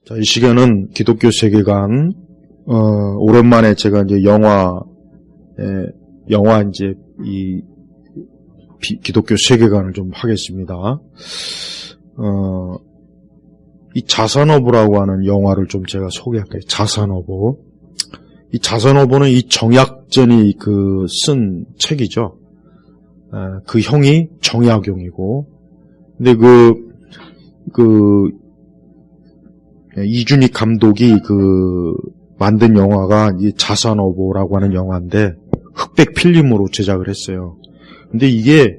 자, 이 시간은 기독교 세계관, 오랜만에 제가 이제 기독교 세계관을 좀 하겠습니다. 이 자산어부라고 하는 영화를 좀 제가 소개할게요. 자산어부. 이 자산어부는 이 정약전이 쓴 책이죠. 그 형이 정약용이고, 근데 이준익 감독이 만든 영화가 이 자산어부라고 하는 영화인데 흑백 필름으로 제작을 했어요. 근데 이게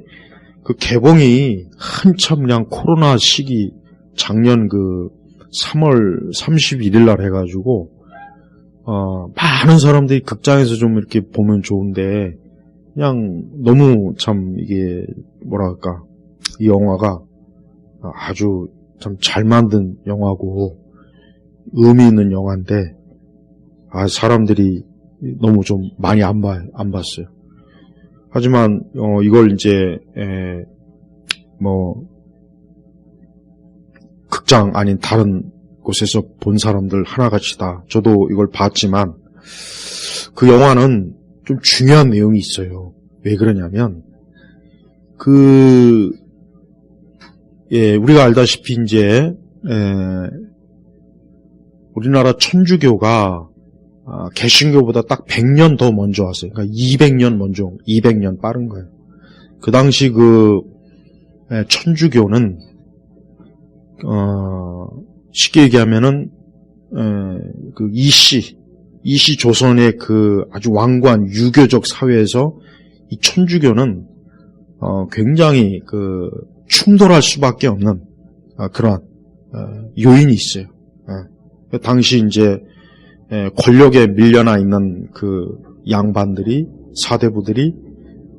개봉이 한참 그냥 코로나 시기 작년 3월 31일 날 해가지고 많은 사람들이 극장에서 좀 이렇게 보면 좋은데 그냥 너무 참 이게 뭐랄까 이 영화가 아주 참 잘 만든 영화고 의미 있는 영화인데 사람들이 너무 좀 많이 안 봤어요. 하지만 이걸 이제 극장 아닌 다른 곳에서 본 사람들 하나같이 다 저도 이걸 봤지만 그 영화는 좀 중요한 내용이 있어요. 왜 그러냐면 우리가 알다시피 이제 우리나라 천주교가 개신교보다 딱 100년 더 먼저 왔어요. 그러니까 200년 빠른 거예요. 그 당시 천주교는 쉽게 얘기하면은 이시 조선의 아주 완고한 유교적 사회에서 이 천주교는 굉장히 충돌할 수밖에 없는 그런 요인이 있어요. 당시 이제 권력에 밀려나 있는 양반들이 사대부들이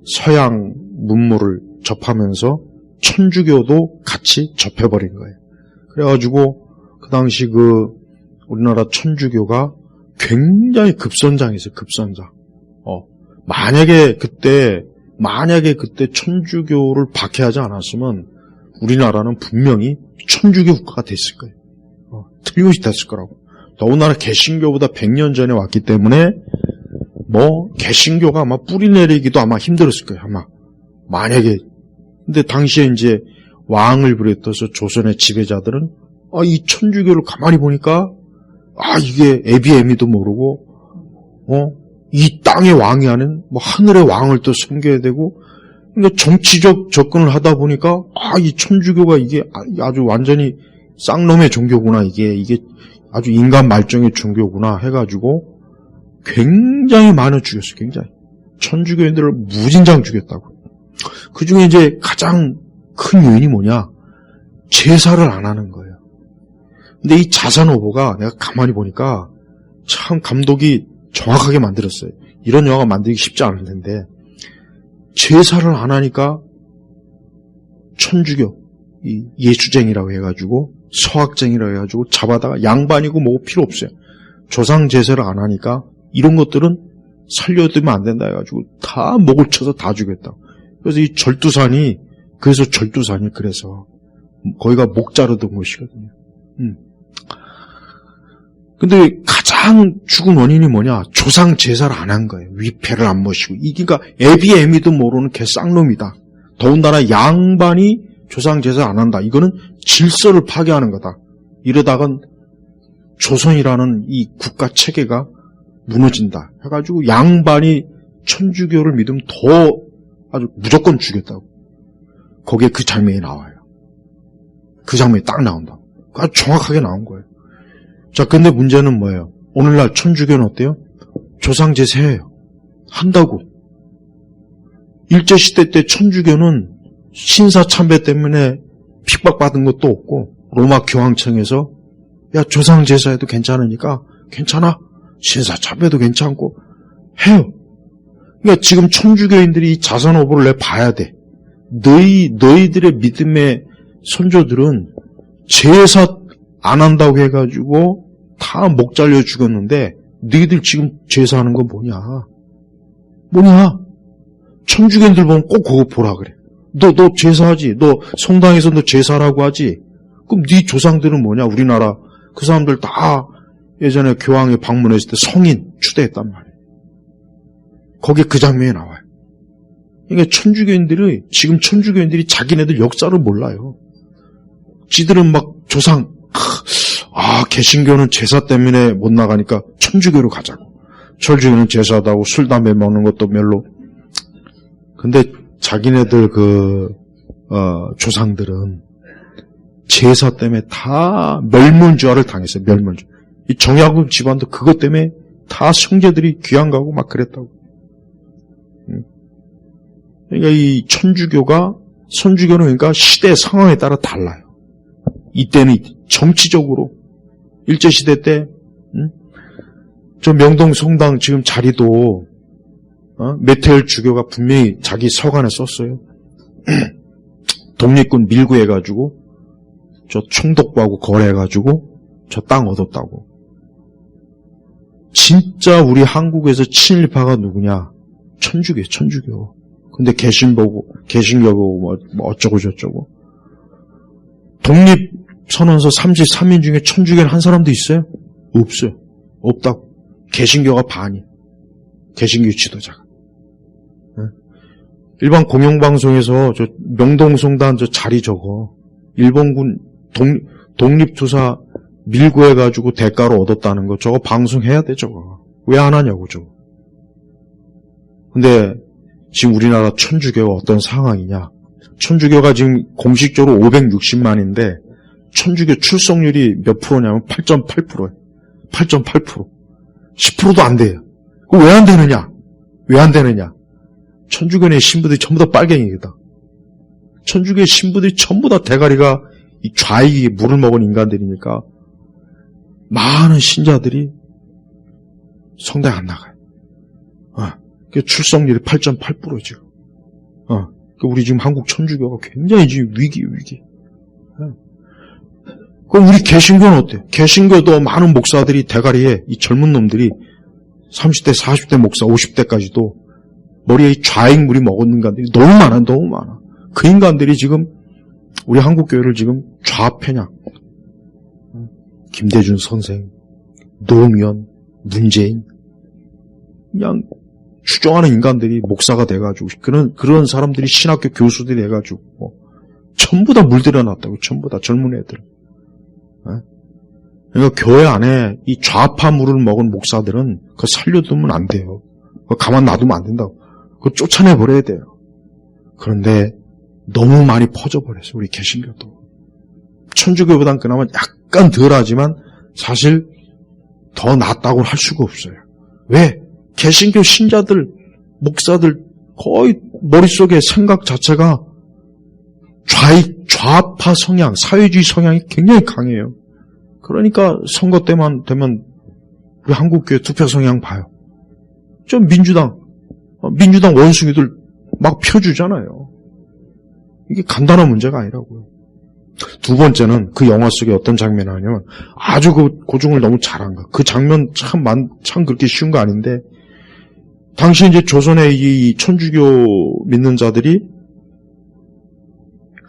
서양 문물을 접하면서 천주교도 같이 접해버린 거예요. 그래가지고 그 당시 우리나라 천주교가 굉장히 급선장이었어요. 급선장. 만약에 그때 천주교를 박해하지 않았으면 우리나라는 분명히 천주교 국가가 됐을 거예요. 틀림없이 됐을 거라고. 더군다나 개신교보다 100년 전에 왔기 때문에 개신교가 아마 뿌리 내리기도 아마 힘들었을 거예요. 아마 만약에. 근데 당시에 이제 왕을 비롯해서 조선의 지배자들은 이 천주교를 가만히 보니까 이게 애비애미도 모르고 이 땅의 왕이 아닌 하늘의 왕을 또 섬겨야 되고, 그러니까 정치적 접근을 하다 보니까 이 천주교가 이게 아주 완전히 쌍놈의 종교구나, 이게 아주 인간 말종의 종교구나 해가지고 굉장히 많이 죽였어요. 굉장히 천주교인들을 무진장 죽였다고. 그 중에 이제 가장 큰 요인이 뭐냐? 제사를 안 하는 거예요. 근데 이 자산어부가 내가 가만히 보니까 참 감독이 정확하게 만들었어요. 이런 영화 만들기 쉽지 않을 텐데 제사를 안 하니까 천주교 예수쟁이라고 해가지고 서학쟁이라고 해가지고 잡아다가 양반이고 뭐고 필요 없어요. 조상 제사를 안 하니까 이런 것들은 살려두면 안 된다 해가지고 다 목을 쳐서 다 죽였다. 그래서 이 절두산이 그래서 거기가 목 자르던 곳이거든요. 근데 가장 죽은 원인이 뭐냐? 조상 제사를 안 한 거예요. 위패를 안 모시고. 그러니까 애비애미도 모르는 개 쌍놈이다. 더군다나 양반이 조상 제사를 안 한다. 이거는 질서를 파괴하는 거다. 이러다간 조선이라는 이 국가 체계가 무너진다. 해가지고 양반이 천주교를 믿으면 더 아주 무조건 죽였다고. 거기에 그 장면이 나와요. 그 장면이 딱 나온다. 아주 정확하게 나온 거예요. 자, 근데 문제는 뭐예요? 오늘날 천주교는 어때요? 조상 제사해요. 한다고. 일제시대 때 천주교는 신사참배 때문에 핍박받은 것도 없고 로마 교황청에서 조상 제사해도 괜찮으니까 괜찮아. 신사참배도 괜찮고 해요. 그러니까 지금 천주교인들이 이 자산어부를 내 봐야 돼. 너희들의 믿음의 선조들은 제사 안 한다고 해가지고 다 목 잘려 죽었는데 너희들 지금 제사하는 건 뭐냐? 천주교인들 보면 꼭 그거 보라 그래. 너 제사하지? 너 성당에서 너 제사라고 하지? 그럼 네 조상들은 뭐냐? 우리나라 그 사람들 다 예전에 교황이 방문했을 때 성인 추대했단 말이에요. 거기에 그 장면이 나와요. 그러니까 지금 천주교인들이 자기네들 역사를 몰라요. 지들은 막 조상, 개신교는 제사 때문에 못 나가니까 천주교로 가자고. 천주교는 제사다고 술, 담배 먹는 것도 별로. 근데 자기네들 조상들은 제사 때문에 다 멸문주화를 당했어요. 멸문주. 이 정약용 집안도 그것 때문에 다 형제들이 귀양 가고 막 그랬다고. 그러니까 이 선주교는 그러니까 시대 상황에 따라 달라요. 이때는 정치적으로 일제시대 때 저 명동 성당 지금 자리도 메테엘 주교가 분명히 자기 서간에 썼어요. 독립군 밀고 해가지고 저 총독부하고 거래해가지고 저 땅 얻었다고. 진짜 우리 한국에서 친일파가 누구냐? 천주교. 근데 개신교고 뭐 어쩌고 저쩌고. 독립선언서 33인 중에 천주교는 한 사람도 있어요? 없어요. 없다고. 개신교가 반이. 개신교 지도자가. 일반 공영방송에서 저 명동성당 저 자리 저거 일본군 독립투사 밀고 해가지고 대가로 얻었다는 거 저거 방송해야 돼 저거. 왜 안 하냐고 저거. 근데 지금 우리나라 천주교가 어떤 상황이냐. 천주교가 지금 공식적으로 560만인데 천주교 출석률이 몇 프로냐면 8.8%예요. 8.8%. 10%도 안 돼요. 왜 안 되느냐? 왜 안 되느냐? 천주교의 신부들이 전부 다 빨갱이다. 천주교의 신부들이 전부 다 대가리가 이 좌익이 물을 먹은 인간들이니까 많은 신자들이 성당에 안 나가요. 출석률이 8.8%죠. 우리 지금 한국 천주교가 굉장히 지금 위기. 그럼 우리 개신교는 어때요? 개신교도 많은 목사들이 대가리에 이 젊은 놈들이 30대, 40대 목사, 50대까지도 머리에 좌익물이 먹은 인간들이 너무 많아. 그 인간들이 지금 우리 한국교회를 지금 좌편향. 김대중 선생, 노무현, 문재인, 그냥 추종하는 인간들이 목사가 돼가지고 그런 사람들이 신학교 교수들이 돼가지고 전부 다 물들여놨다고. 전부 다 젊은 애들. 그러니까 교회 안에 이 좌파 물을 먹은 목사들은 그거 살려두면 안 돼요. 그거 가만 놔두면 안 된다고. 그거 쫓아내버려야 돼요. 그런데 너무 많이 퍼져버렸어요. 우리 개신교도. 천주교보단 그나마 약간 덜하지만 사실 더 낫다고 할 수가 없어요. 왜? 개신교 신자들, 목사들 거의 머릿속에 생각 자체가 좌파 성향, 사회주의 성향이 굉장히 강해요. 그러니까 선거 때만 되면 우리 한국교회 투표 성향 봐요. 좀 민주당 원숭이들 막 펴주잖아요. 이게 간단한 문제가 아니라고요. 두 번째는 그 영화 속에 어떤 장면이 나냐면 아주 그 고증을 너무 잘한 거. 그 장면 참 그렇게 쉬운 거 아닌데 당시 이제 조선의 이 천주교 믿는 자들이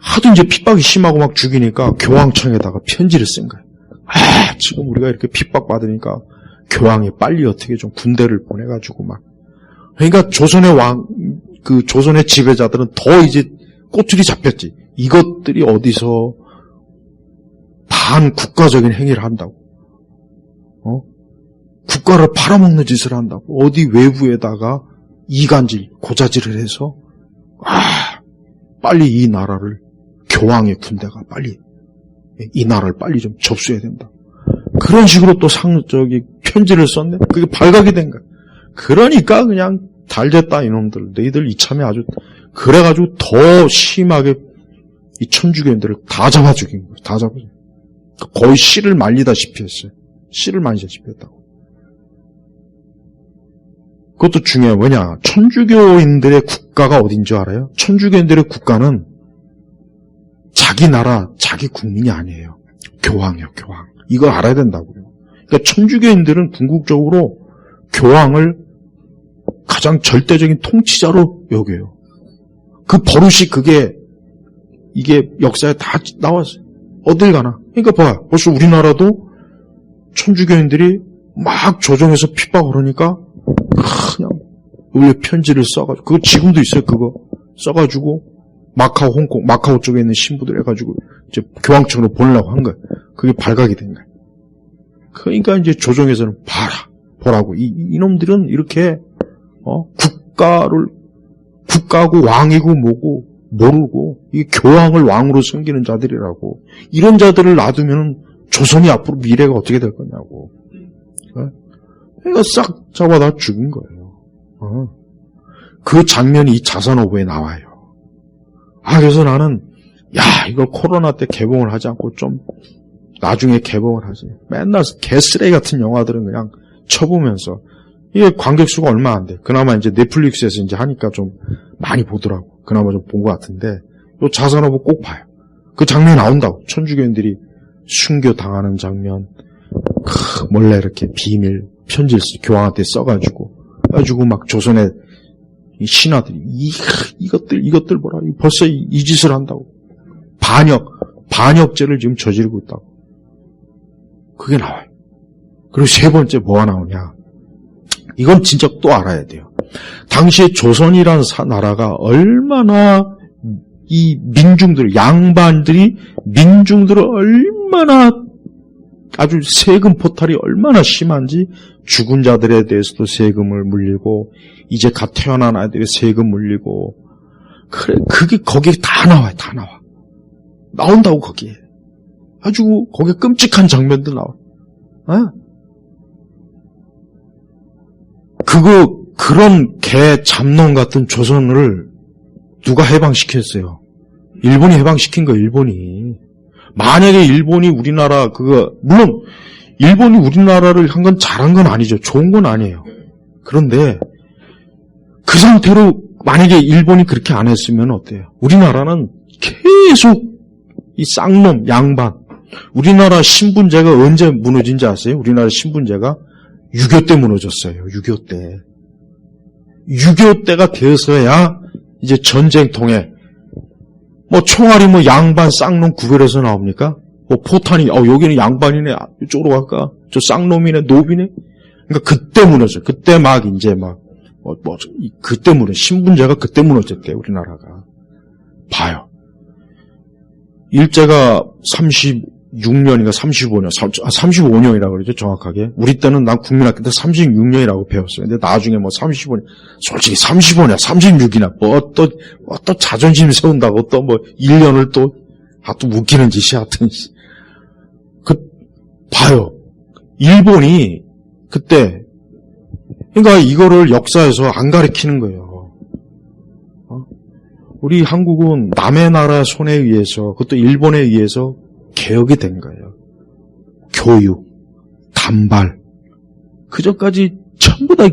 하도 이제 핍박이 심하고 막 죽이니까 교황청에다가 편지를 쓴 거예요. 지금 우리가 이렇게 핍박받으니까 교황이 빨리 어떻게 좀 군대를 보내가지고 막. 그러니까 조선의 지배자들은 더 이제 꼬투리 잡혔지. 이것들이 어디서 반국가적인 행위를 한다고. 국가를 팔아먹는 짓을 한다고. 어디 외부에다가 이간질, 고자질을 해서 빨리 이 나라를 교황의 군대가 빨리 이 나라를 빨리 좀 접수해야 된다. 그런 식으로 또 편지를 썼네. 그게 발각이 된 거야. 그러니까 그냥 달됐다 이놈들. 너희들 이참에 아주 그래가지고 더 심하게 이 천주교인들을 다 잡아 죽인 거예요. 다 잡아 죽인 거예요. 거의 씨를 말리다시피 했어요. 씨를 말리다시피 했다고. 그것도 중요해요. 왜냐? 천주교인들의 국가가 어딘 줄 알아요? 천주교인들의 국가는 자기 나라, 자기 국민이 아니에요. 교황이요, 교황. 이걸 알아야 된다고요. 그러니까 천주교인들은 궁극적으로 교황을 가장 절대적인 통치자로 여겨요. 그 버릇이 이게 역사에 다 나왔어요. 어딜 가나. 그러니까 봐요. 벌써 우리나라도 천주교인들이 막 조정해서 핍박을 하니까 그냥 의뢰 편지를 써가지고, 그거 지금도 있어요. 그거 써가지고 마카오, 홍콩, 마카오 쪽에 있는 신부들 해가지고 이제 교황청으로 보내려고 한 거예요. 그게 발각이 된 거예요. 그러니까 이제 조정에서는 보라고. 이놈들은 이렇게 국가고 왕이고 뭐고 모르고 이게 교황을 왕으로 섬기는 자들이라고. 이런 자들을 놔두면 조선이 앞으로 미래가 어떻게 될 거냐고. 그러니까 싹 잡아다 죽인 거예요. 그 장면이 이 자선어부에 나와요. 그래서 나는 이걸 코로나 때 개봉을 하지 않고 좀 나중에 개봉을 하지. 맨날 개쓰레기 같은 영화들은 그냥 쳐보면서 이게 관객 수가 얼마 안 돼. 그나마 이제 넷플릭스에서 이제 하니까 좀 많이 보더라고. 그나마 좀 본 것 같은데 요 자선어부 꼭 봐요. 그 장면이 나온다고. 천주교인들이 순교 당하는 장면, 몰래 이렇게 비밀 편지를 교황한테 써가지고 막 조선의 이 신하들이 이것들 보라. 벌써 이 짓을 한다고. 반역죄를 지금 저지르고 있다고. 그게 나와요. 그리고 세 번째 뭐가 나오냐. 이건 진짜 또 알아야 돼요. 당시에 조선이라는 나라가 얼마나 이 양반들이 민중들을 얼마나 아주 세금 포탈이 얼마나 심한지 죽은 자들에 대해서도 세금을 물리고 이제 갓 태어난 아이들에 세금 물리고 그게 거기에 다 나와요. 다 나와. 나온다고 거기에. 아주 거기에 끔찍한 장면도 나와. 그런 개 잡놈 같은 조선을 누가 해방시켰어요? 일본이 해방시킨 거예요, 일본이. 만약에 일본이 우리나라, 물론, 일본이 우리나라를 한 건 잘한 건 아니죠. 좋은 건 아니에요. 그런데, 그 상태로, 만약에 일본이 그렇게 안 했으면 어때요? 우리나라는 계속, 이 쌍놈, 양반. 우리나라 신분제가 언제 무너진지 아세요? 우리나라 신분제가 6.25 때 무너졌어요. 6.25 때. 6.25 때가 되어서야 이제 전쟁통에 총알이 양반 쌍놈 구별해서 나옵니까? 포탄이 여기는 양반이네. 이쪽으로 갈까? 저 쌍놈이네. 노비네. 그러니까 그때 무너져. 그때 그때 신분제가 그때 무너졌대요. 우리나라가. 봐요. 일제가 36년인가 35년, 35년이라고 그러죠, 정확하게. 우리 때는 난 국민학교 때 36년이라고 배웠어요. 근데 나중에 35년, 솔직히 35년, 36이나, 또 자존심 세운다고 또 1년을 또 웃기는 짓이 하여튼. 봐요. 일본이 그때, 그러니까 이거를 역사에서 안 가르치는 거예요. 우리 한국은 남의 나라 손에 의해서, 그것도 일본에 의해서 개혁이 된 거예요. 교육, 단발. 그전까지 전부 다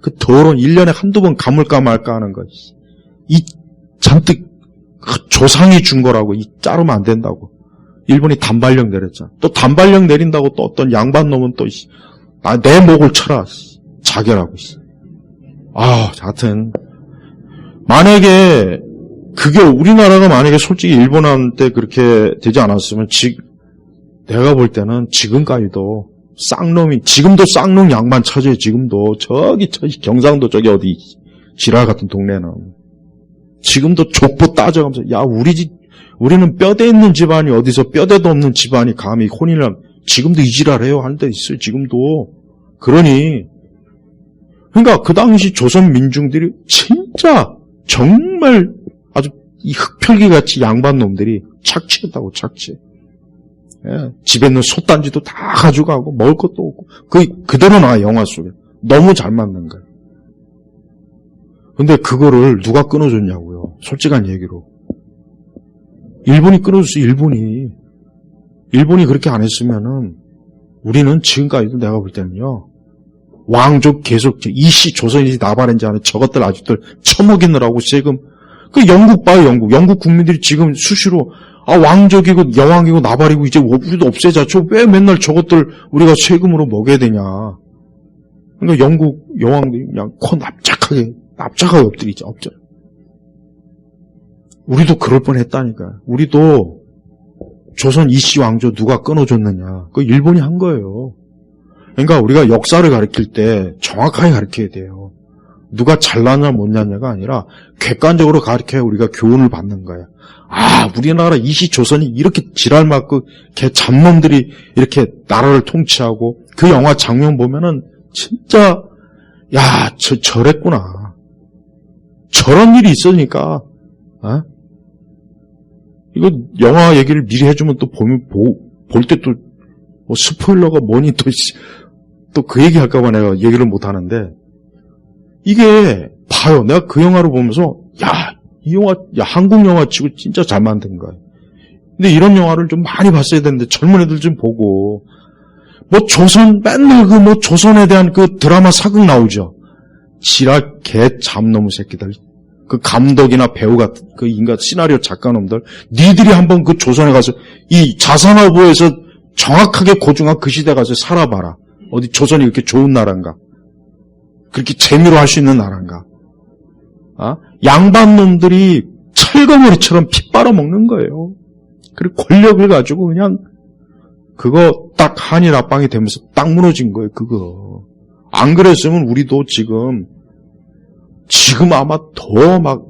그 더러운 1년에 한두 번 감을까 말까 하는 거. 이 잔뜩 조상이 준 거라고, 자르면 안 된다고. 일본이 단발령 내렸잖아. 또 단발령 내린다고 또 어떤 양반 놈은 또, 내 목을 쳐라. 자결하고. 하여튼. 만약에 우리나라가 만약에 솔직히 일본한테 그렇게 되지 않았으면 내가 볼 때는 지금까지도 지금도 쌍놈 양반 찾아요. 지금도 저기 경상도 저기 어디 지랄 같은 동네는 지금도 족보 따져가면서 우리는 뼈대 있는 집안이 어디서 뼈대도 없는 집안이 감히 혼인을 지금도 이 지랄해요 하는 데 있어요. 지금도. 그러니까 그 당시 조선 민중들이 진짜 정말 아주 이 흙펼기같이 양반 놈들이 착취했다고, 착취. 집에 있는 솥단지도 다 가져가고, 먹을 것도 없고, 그대로 나와, 영화 속에. 너무 잘 맞는 거예요. 근데 그거를 누가 끊어줬냐고요. 솔직한 얘기로. 일본이 끊어줬어요, 일본이 그렇게 안 했으면은, 우리는 지금까지도 내가 볼 때는요, 왕족 계속, 조선인지 나발인지 하는 저것들 아직들 처먹이느라고 세금, 영국 봐요, 영국 국민들이 지금 수시로, 왕족이고, 여왕이고, 나발이고, 이제 우리도 없애자. 왜 맨날 저것들 우리가 세금으로 먹여야 되냐. 그러니까 영국 여왕들이 그냥 코 납작하게 엎드리죠, 엎드려. 우리도 그럴 뻔 했다니까요. 우리도 조선 이씨 왕조 누가 끊어줬느냐? 그 일본이 한 거예요. 그러니까 우리가 역사를 가르칠 때 정확하게 가르쳐야 돼요. 누가 잘나냐 못냐냐가 아니라 객관적으로 가르쳐야 우리가 교훈을 받는 거야. 아, 우리나라 이씨 조선이 이렇게 지랄 맞고 개 잡놈들이 이렇게 나라를 통치하고 그 영화 장면 보면은 진짜 야, 저랬구나. 저런 일이 있으니까 이거 영화 얘기를 미리 해주면 또 보면 볼 때 또 뭐 스포일러가 뭐니 또 그 얘기 할까봐 내가 얘기를 못 하는데 이게 봐요. 내가 그 영화를 보면서 이 영화 한국 영화 치고 진짜 잘 만든 거야. 근데 이런 영화를 좀 많이 봤어야 되는데 젊은 애들 좀 보고 뭐 조선 맨날 그 뭐 조선에 대한 그 드라마 사극 나오죠. 지랄 개 잡놈의 새끼들. 그 감독이나 배우 같은 그 인간 시나리오 작가놈들 니들이 한번 그 조선에 가서 이 자산어부에서 정확하게 고증한 그 시대 가서 살아봐라. 어디 조선이 그렇게 좋은 나라인가? 그렇게 재미로 할 수 있는 나라인가? 양반놈들이 철거머리처럼 피 빨아먹는 거예요. 그리고 권력을 가지고 그냥 그거 딱 한일 합방이 되면서 딱 무너진 거예요. 그거. 안 그랬으면 우리도 지금 아마 더 막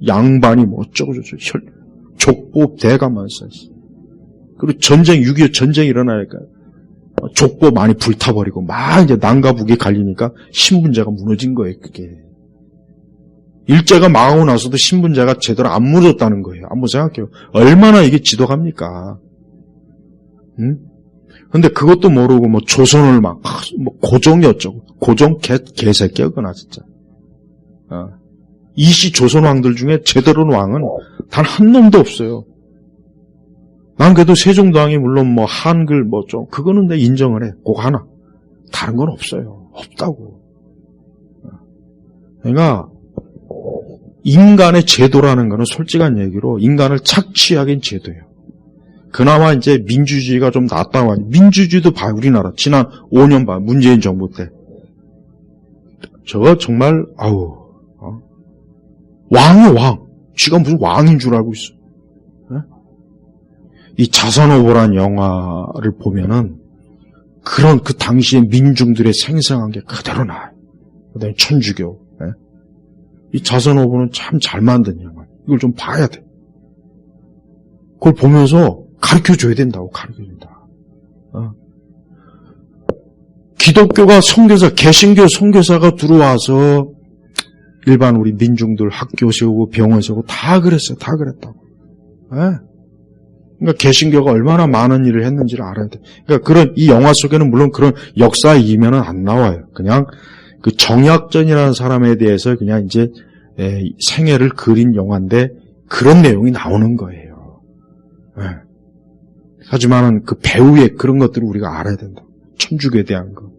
양반이 뭐 어쩌고저쩌고 족보 대가면서 그리고 전쟁 6.25 전쟁이 일어나니까 족보 많이 불타버리고 막 이제 남과 북이 갈리니까 신분제가 무너진 거예요. 그게 일제가 망하고 나서도 신분제가 제대로 안 무너졌다는 거예요. 한번 생각해요. 얼마나 이게 지독합니까? 응? 근데 그것도 모르고 뭐 조선을 막 뭐 고종이 어쩌고 고종 개새끼야 그나 진짜. 이씨 조선 왕들 중에 제대로 된 왕은 단 한 놈도 없어요. 난 그래도 세종대왕이 물론 뭐 한글 뭐 좀 그거는 내 인정을 해. 꼭 하나. 다른 건 없어요. 없다고. 그러니까 인간의 제도라는 거는 솔직한 얘기로 인간을 착취하긴 제도예요. 그나마 이제 민주주의가 좀 낫다고 하니 민주주의도 봐 우리나라 지난 5년 봐 문재인 정부 때 저거 정말 왕이 왕. 쥐가 무슨 왕인 줄 알고 있어. 이 자선어보란 영화를 보면은 그런 그 당시의 민중들의 생생한 게 그대로 나와요. 그다음에 천주교. 이 자선어보는 참 잘 만든 영화. 이걸 좀 봐야 돼. 그걸 보면서 가르쳐줘야 된다고 가르쳐준다. 기독교가 선교사, 개신교 선교사가 들어와서 일반 우리 민중들 학교 세우고 병원 세우고 다 그랬어요. 다 그랬다고. 그러니까 개신교가 얼마나 많은 일을 했는지를 알아야 돼. 그러니까 그런 이 영화 속에는 물론 그런 역사의 이면은 안 나와요. 그냥 그 정약전이라는 사람에 대해서 그냥 이제 생애를 그린 영화인데 그런 내용이 나오는 거예요. 하지만은 그 배우의 그런 것들을 우리가 알아야 된다. 천주교에 대한 거.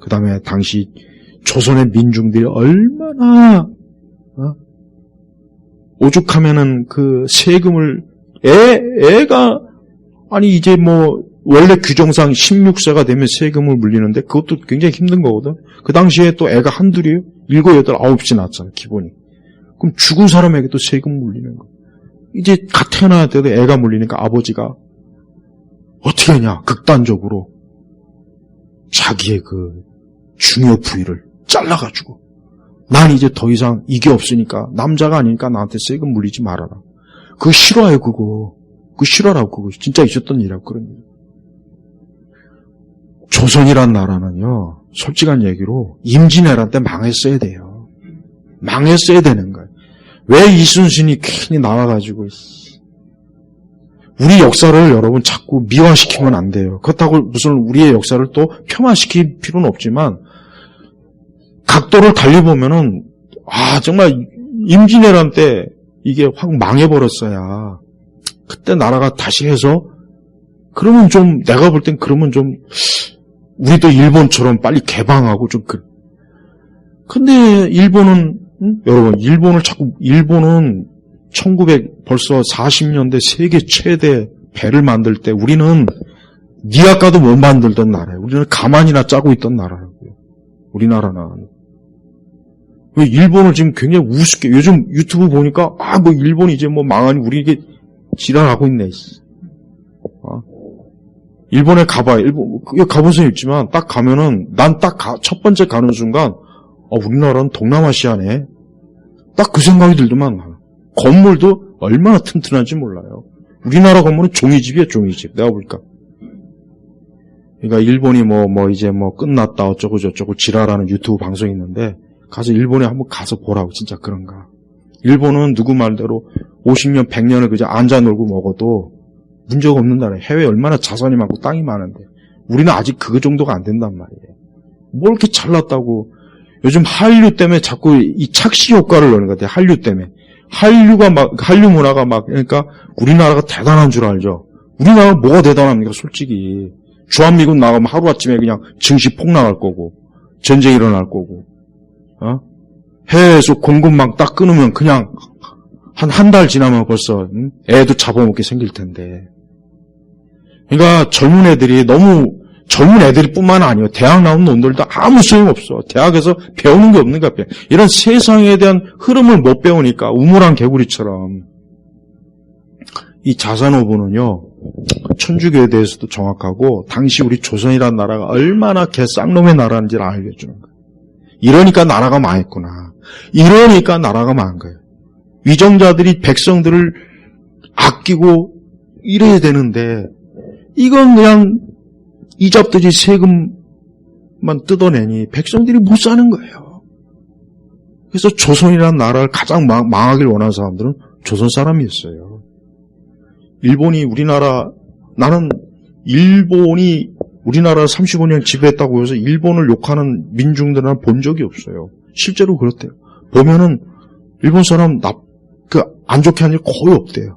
그 다음에 당시 조선의 민중들이 얼마나 오죽하면은 그 세금을 애가 아니 이제 뭐 원래 규정상 16세가 되면 세금을 물리는데 그것도 굉장히 힘든 거거든. 그 당시에 또 애가 한둘이에요. 7, 8, 9이 낳았잖아 기본이. 그럼 죽은 사람에게도 세금 물리는 거. 이제 갓 태어나야 돼도 애가 물리니까 아버지가 어떻게 하냐 극단적으로 자기의 그 중요 부위를 잘라가지고 난 이제 더 이상 이게 없으니까 남자가 아니니까 나한테 세금 물리지 말아라. 그거 싫어요 그거. 그거 싫어라고 그거 진짜 있었던 일이라고 그런 일. 조선이란 나라는요 솔직한 얘기로 임진왜란 때 망했어야 돼요. 망했어야 되는 거예요. 왜 이순신이 괜히 나와가지고 우리 역사를 여러분 자꾸 미화시키면 안 돼요. 그렇다고 무슨 우리의 역사를 또 폄하시킬 필요는 없지만 각도를 달리보면은 정말 임진왜란 때 이게 확 망해버렸어야 그때 나라가 다시 해서 그러면 좀 내가 볼 땐 그러면 좀 우리도 일본처럼 빨리 개방하고 좀 근데 일본은 여러분 일본은 1900 40년대 세계 최대 배를 만들 때 우리는 니 아까도 못 만들던 나라예요. 우리는 가만히나 짜고 있던 나라라고요. 우리나라는. 왜 일본을 지금 굉장히 우습게 요즘 유튜브 보니까 뭐 일본이 이제 뭐 망하니 우리 이게 지랄하고 있네. 일본에 가봐. 가본 적 있지만, 딱 가면은, 난 딱 첫 번째 가는 순간, 우리나라는 동남아시아네. 딱 그 생각이 들더만. 건물도 얼마나 튼튼한지 몰라요. 우리나라 건물은 종이집이에요, 종이집. 내가 보니까. 그러니까 일본이 이제 끝났다, 어쩌고저쩌고 지랄하는 유튜브 방송이 있는데, 가서 일본에 한번 가서 보라고, 진짜 그런가. 일본은 누구 말대로 50년, 100년을 그저 앉아 놀고 먹어도 문제가 없는 나라예요. 해외에 얼마나 자산이 많고 땅이 많은데. 우리는 아직 그거 정도가 안 된단 말이에요. 뭘 이렇게 잘났다고. 요즘 한류 때문에 자꾸 이 착시 효과를 넣는 것 같아요. 한류 때문에. 한류 문화가 그러니까 우리나라가 대단한 줄 알죠. 우리나라가 뭐가 대단합니까, 솔직히. 주한미군 나가면 하루아침에 그냥 증시 폭락할 거고, 전쟁이 일어날 거고, 해외에서 공급망 딱 끊으면 그냥 한 달 지나면 벌써, 애도 잡아먹게 생길 텐데. 그러니까 젊은 애들이 뿐만 아니에요. 대학 나온 놈들도 아무 소용없어. 대학에서 배우는 게 없는 것 같아요. 이런 세상에 대한 흐름을 못 배우니까 우물안 개구리처럼. 이 자산어부는요, 천주교에 대해서도 정확하고 당시 우리 조선이라는 나라가 얼마나 개쌍놈의 나라인지를 알려주는 거예요. 이러니까 나라가 망했구나. 이러니까 나라가 망한 거예요. 위정자들이 백성들을 아끼고 이래야 되는데 이건 그냥 이 잡듯이 세금만 뜯어내니 백성들이 못 사는 거예요. 그래서 조선이라는 나라를 가장 망하길 원하는 사람들은 조선 사람이었어요. 나는 일본이 우리나라를 35년 지배했다고 해서 일본을 욕하는 민중들은 본 적이 없어요. 실제로 그렇대요. 보면은 일본 사람 안 좋게 한 일 거의 없대요.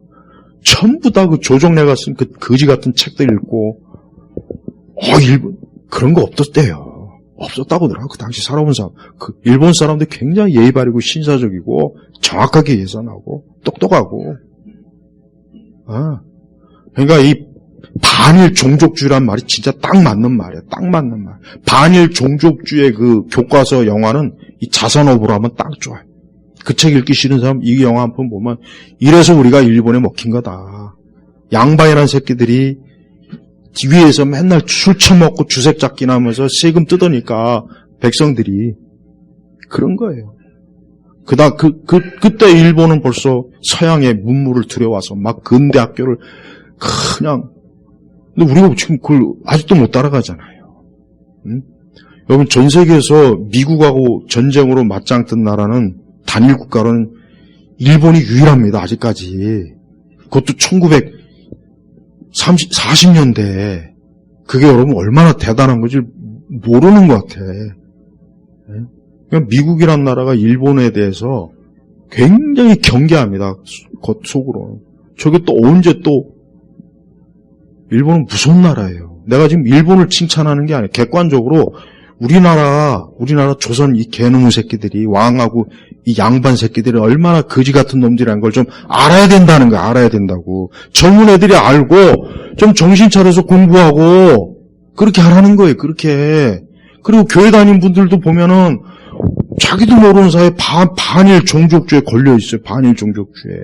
전부 다 그 조정래가 쓴 그 거지 같은 책들 읽고, 일본, 그런 거 없었대요. 없었다고 하더라고요. 그 당시 살아본 사람. 일본 사람들 굉장히 예의 바르고 신사적이고, 정확하게 계산하고, 똑똑하고. 그러니까 이 반일 종족주의란 말이 진짜 딱 맞는 말이에요. 딱 맞는 말. 반일 종족주의 그 교과서 영화는 이 자산어부로 하면 딱 좋아요. 그 책 읽기 싫은 사람 이 영화 한 편 보면 이래서 우리가 일본에 먹힌 거다. 양반이라는 새끼들이 위에서 맨날 술 처먹고 주색 잡기나 하면서 세금 뜯으니까 백성들이 그런 거예요. 그때 일본은 벌써 서양의 문물을 들여와서 막 근대 학교를 그냥, 근데 우리가 지금 그걸 아직도 못 따라가잖아요. 여러분, 전 세계에서 미국하고 전쟁으로 맞짱 뜬 나라는 단일 국가로는 일본이 유일합니다, 아직까지. 그것도 1940년대에. 그게 여러분 얼마나 대단한 건지 모르는 것 같아. 그러니까 미국이란 나라가 일본에 대해서 굉장히 경계합니다, 겉속으로는. 저게 또 언제 또, 일본은 무서운 나라예요. 내가 지금 일본을 칭찬하는 게 아니에요. 객관적으로 우리나라 조선 이 개놈의 새끼들이 왕하고 이 양반 새끼들이 얼마나 거지 같은 놈들이라는 걸 좀 알아야 된다는 거야. 알아야 된다고. 젊은 애들이 알고 좀 정신 차려서 공부하고 그렇게 하라는 거예요. 그렇게. 그리고 교회 다니는 분들도 보면은 자기도 모르는 사이에 반일 종족주의에 걸려 있어요. 반일 종족주의에.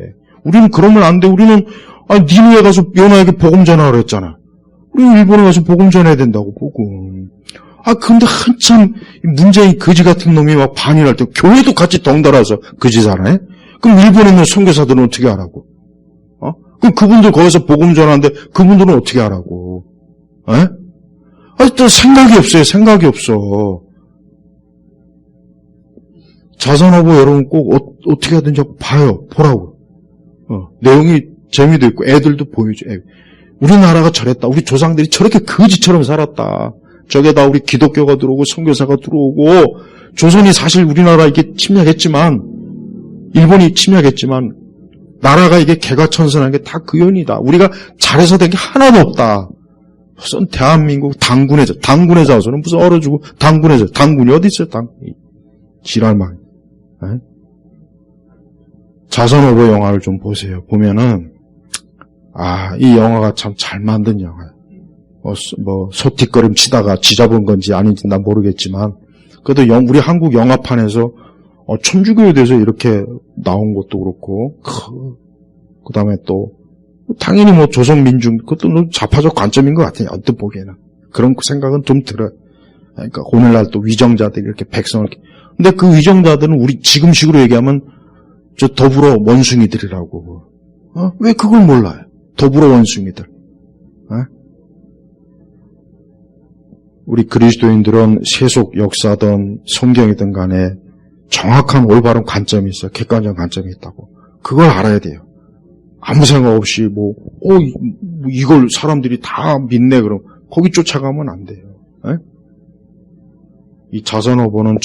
우리는 그러면 안 돼. 우리는 니네에 가서 연하에게 복음 전하라 했잖아. 우리는 일본에 가서 복음 전해야 된다고, 복음. 근데 한참 문재인 거지 같은 놈이 막 반일할 때 교회도 같이 덩달아서 거지 살아요? 그럼 일본에 있는 선교사들은 어떻게 하라고? 그럼 그분들 거기서 복음 전하는데 그분들은 어떻게 하라고? 또 생각이 없어요. 생각이 없어. 자산어부 여러분 꼭 어떻게 하든지 보라고. 내용이 재미도 있고 애들도 보여줘. 우리나라가 저랬다. 우리 조상들이 저렇게 거지처럼 살았다. 저게다 우리 기독교가 들어오고 선교사가 들어오고 조선이 사실 우리나라 이게 침략했지만 일본이 침략했지만 나라가 이게 개가천선한 게 다 그 연이다. 우리가 잘해서 된 게 하나도 없다. 무슨 대한민국 당군의 자손은 무슨 얼어주고 당군이 어디 있어요? 당군이 지랄만. 자산어부 영화를 좀 보세요. 보면은 이 영화가 참 잘 만든 영화예요. 소티거림 치다가 쥐잡은 건지 아닌지 난 모르겠지만 그래도 우리 한국 영화판에서 천주교에 대해서 이렇게 나온 것도 그렇고 그 다음에 또 당연히 뭐 조선민중, 그것도 좌파적 관점인 것 같아요. 언뜻 보기에는. 그런 생각은 좀 들어요. 그러니까 오늘날 또 위정자들이 이렇게 백성을. 근데 그 위정자들은 우리 지금식으로 얘기하면 저 더불어 원숭이들이라고. 왜 그걸 몰라요? 더불어 원숭이들. 우리 그리스도인들은 세속 역사든 성경이든 간에 정확한 올바른 관점이 있어요. 객관적 관점이 있다고. 그걸 알아야 돼요. 아무 생각 없이 이걸 사람들이 다 믿네 그럼 거기 쫓아가면 안 돼요. 이 자선어보는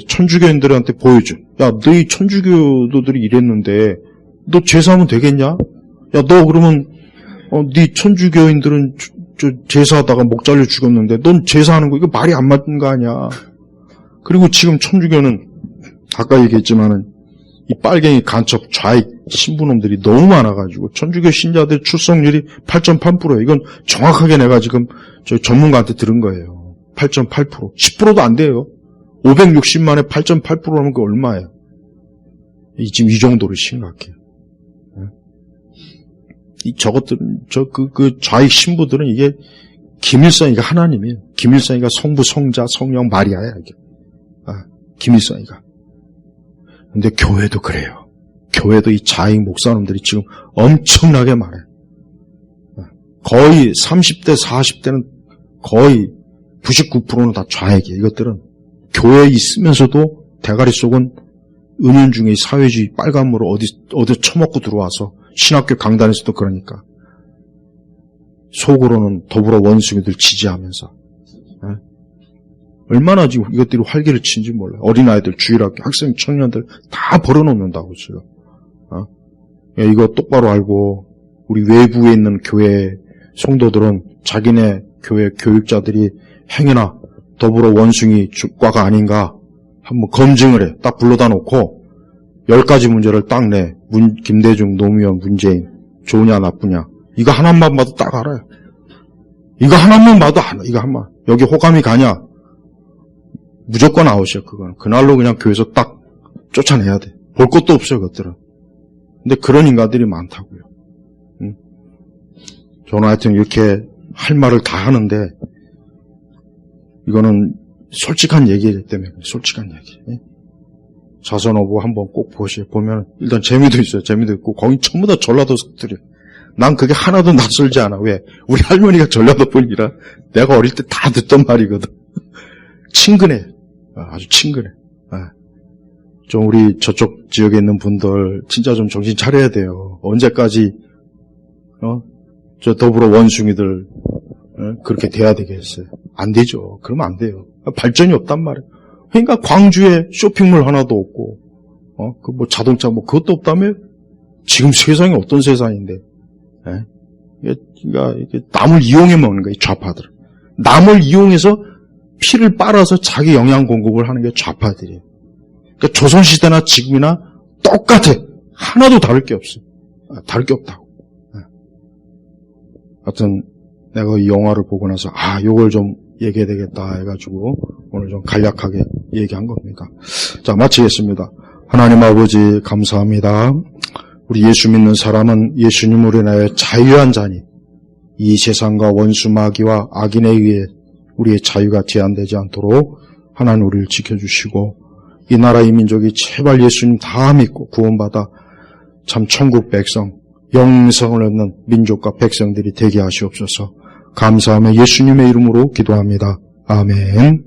천주교인들한테 보여줘. 야, 너희 천주교도들이 이랬는데 너 제사하면 되겠냐? 야, 너 그러면 네 천주교인들은 제사하다가 목 잘려 죽었는데 넌 제사하는 거 이거 말이 안 맞는 거 아니야. 그리고 지금 천주교는 아까 얘기했지만은 이 빨갱이 간첩 좌익 신부놈들이 너무 많아가지고 천주교 신자들 출석률이 8.8%예요. 이건 정확하게 내가 지금 저희 전문가한테 들은 거예요. 8.8%. 10%도 안 돼요. 560만에 8.8%라면 그게 얼마예요? 지금 이 정도로 심각해요. 저것들은, 그 좌익 신부들은 이게 김일성이가 하나님이에요. 김일성이가 성부, 성자, 성령, 마리아야, 이게. 김일성이가. 근데 교회도 그래요. 교회도 이 좌익 목사님들이 지금 엄청나게 많아요. 거의 30대, 40대는 거의 99%는 다 좌익이에요. 이것들은 교회에 있으면서도 대가리 속은 은연중에 사회주의 빨간물을 어디 처먹고 들어와서 신학교 강단에서도 그러니까 속으로는 더불어 원숭이들 지지하면서 얼마나 지금 이것들이 활기를 치는지 몰라요. 어린아이들, 주일학교, 학생, 청년들 다 벌어놓는다고 지금. 이거 똑바로 알고 우리 외부에 있는 교회 성도들은 자기네 교회 교육자들이 행여나 더불어 원숭이과가 아닌가 한번 검증을 해. 딱 불러다 놓고 10가지 문제를 딱 내. 김대중, 노무현, 문재인 좋으냐 나쁘냐. 이거 하나만 봐도 딱 알아요. 이거 하나만 봐도 알아. 이거 한번. 여기 호감이 가냐. 무조건 아웃이야 그거는. 그날로 그냥 교회에서 딱 쫓아내야 돼. 볼 것도 없어요 그것들은. 근데 그런 인간들이 많다고요. 저는 하여튼 이렇게 할 말을 다 하는데 이거는 솔직한 얘기이기 때문에 솔직한 얘기. 자선어보 한번 꼭 보면 일단 재미도 있어요. 재미도 있고 거기 전부 다 전라도 속들이에요. 난 그게 하나도 낯설지 않아. 왜? 우리 할머니가 전라도 분이라 내가 어릴 때 다 듣던 말이거든. 친근해. 아주 친근해. 좀 우리 저쪽 지역에 있는 분들 진짜 좀 정신 차려야 돼요. 언제까지 저 더불어 원숭이들 그렇게 돼야 되겠어요. 안 되죠. 그러면 안 돼요. 발전이 없단 말이에요. 그러니까 광주에 쇼핑몰 하나도 없고 그 뭐 자동차 뭐 그것도 없다며? 지금 세상이 어떤 세상인데? 그러니까 이게 남을 이용해 먹는 거예요. 좌파들. 남을 이용해서 피를 빨아서 자기 영양 공급을 하는 게 좌파들이에요. 그러니까 조선시대나 지금이나 똑같아. 하나도 다를 게 없어요. 다를 게 없다고. 하여튼 내가 이 영화를 보고 나서 요걸 좀 얘기해야 되겠다 해가지고 오늘 좀 간략하게 얘기한 겁니다. 자, 마치겠습니다. 하나님 아버지 감사합니다. 우리 예수 믿는 사람은 예수님으로 인하여 자유한 자니 이 세상과 원수 마귀와 악인에 의해 우리의 자유가 제한되지 않도록 하나님 우리를 지켜주시고 이 나라 이 민족이 제발 예수님 다 믿고 구원받아 참 천국 백성 영성을 얻는 민족과 백성들이 되게 하시옵소서. 감사하며 예수님의 이름으로 기도합니다. 아멘.